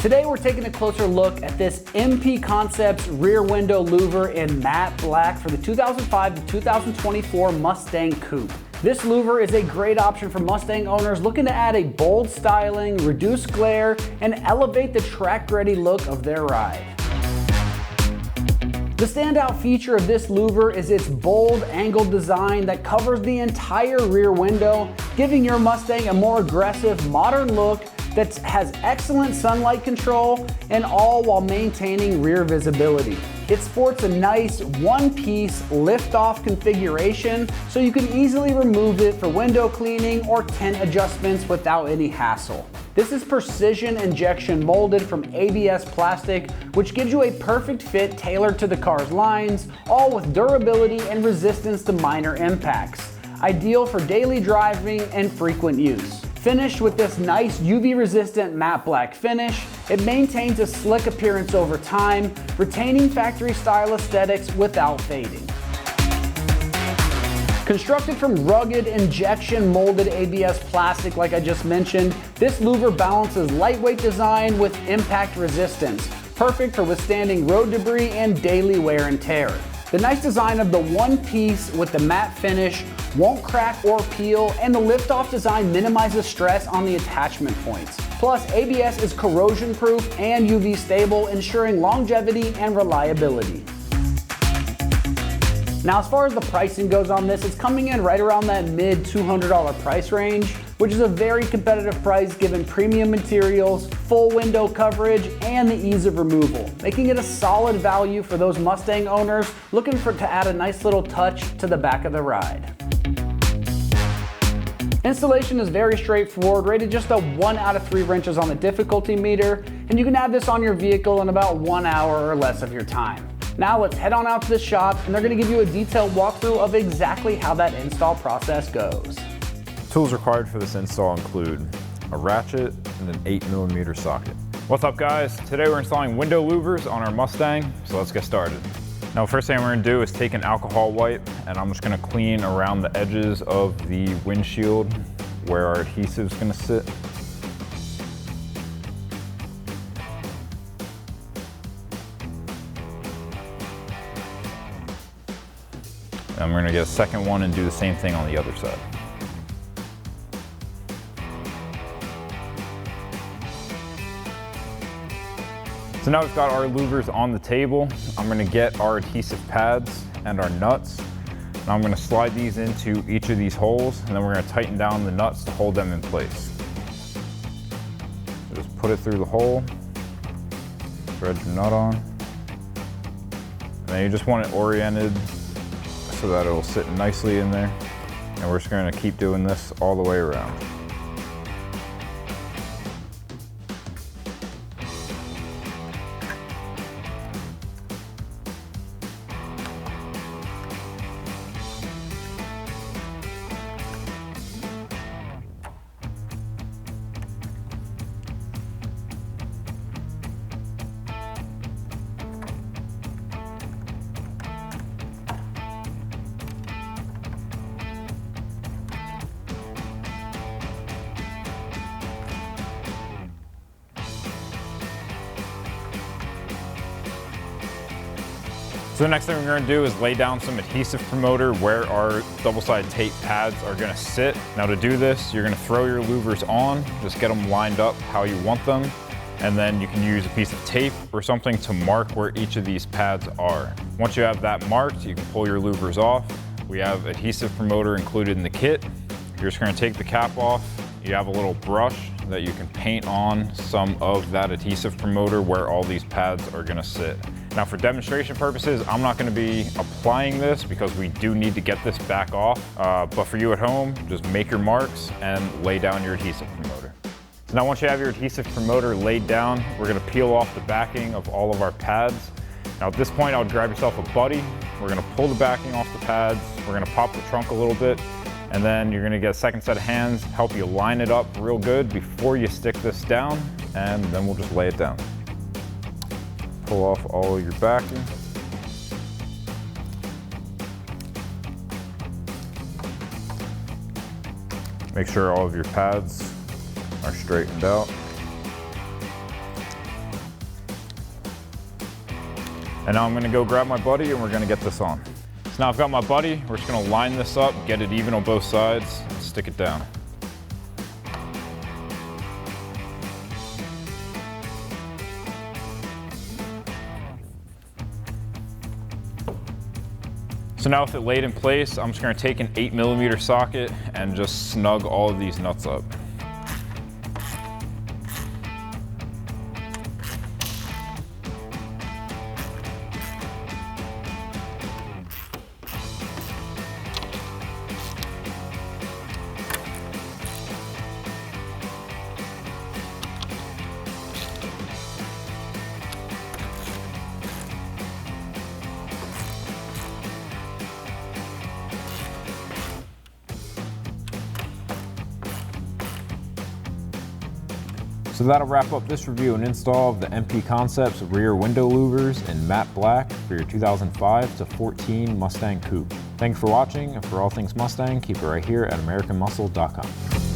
Today we're taking a closer look at this MP Concepts rear window louver in matte black for the 2005 to 2024 Mustang Coupe. This louver is a great option for Mustang owners looking to add a bold styling, reduce glare, and elevate the track-ready look of their ride. The standout feature of this louver is its bold angled design that covers the entire rear window, giving your Mustang a more aggressive, modern look that has excellent sunlight control, and all while maintaining rear visibility. It sports a nice one-piece lift-off configuration, so you can easily remove it for window cleaning or tint adjustments without any hassle. This is precision injection molded from ABS plastic, which gives you a perfect fit tailored to the car's lines, all with durability and resistance to minor impacts. Ideal for daily driving and frequent use. Finished with this nice UV-resistant matte black finish, it maintains a slick appearance over time, retaining factory style aesthetics without fading. Constructed from rugged injection molded ABS plastic like I just mentioned, this louver balances lightweight design with impact resistance, perfect for withstanding road debris and daily wear and tear. The nice design of the one piece with the matte finish won't crack or peel, and the lift-off design minimizes stress on the attachment points. Plus, ABS is corrosion proof and UV stable, ensuring longevity and reliability. Now, as far as the pricing goes on this, it's coming in right around that mid $200 price range, which is a very competitive price given premium materials, full window coverage, and the ease of removal, making it a solid value for those Mustang owners looking to add a nice little touch to the back of the ride. Installation is very straightforward, rated just a 1 out of 3 wrenches on the difficulty meter, and you can add this on your vehicle in about 1 hour or less of your time. Now let's head on out to the shop, and they're going to give you a detailed walkthrough of exactly how that install process goes. Tools required for this install include a ratchet and an 8mm socket. What's up guys? Today we're installing window louvers on our Mustang, so let's get started. Now first thing we're going to do is take an alcohol wipe, and I'm just going to clean around the edges of the windshield where our adhesive is going to sit. And we're going to get a second one and do the same thing on the other side. So now we've got our louvers on the table. I'm going to get our adhesive pads and our nuts. Now I'm going to slide these into each of these holes, and then we're going to tighten down the nuts to hold them in place. So just put it through the hole, thread your nut on, and then you just want it oriented so that it'll sit nicely in there. And we're just going to keep doing this all the way around. So the next thing we're going to do is lay down some adhesive promoter where our double-sided tape pads are going to sit. Now to do this, you're going to throw your louvers on, just get them lined up how you want them, and then you can use a piece of tape or something to mark where each of these pads are. Once you have that marked, you can pull your louvers off. We have adhesive promoter included in the kit. You're just going to take the cap off. You have a little brush that you can paint on some of that adhesive promoter where all these pads are going to sit. Now for demonstration purposes, I'm not going to be applying this because we do need to get this back off, but for you at home, just make your marks and lay down your adhesive promoter. So now once you have your adhesive promoter laid down, we're going to peel off the backing of all of our pads. Now at this point, I would grab yourself a buddy. We're going to pull the backing off the pads. We're going to pop the trunk a little bit, and then you're going to get a second set of hands, help you line it up real good before you stick this down, and then we'll just lay it down. Pull off all of your backing. Make sure all of your pads are straightened out. And now I'm gonna go grab my buddy and we're gonna get this on. So now I've got my buddy, we're just gonna line this up, get it even on both sides, and stick it down. So now with it laid in place, I'm just gonna take an 8mm socket and just snug all of these nuts up. So that'll wrap up this review and install of the MP Concepts rear window louvers in matte black for your 2005 to 14 Mustang Coupe. Thanks for watching, and for all things Mustang, keep it right here at AmericanMuscle.com.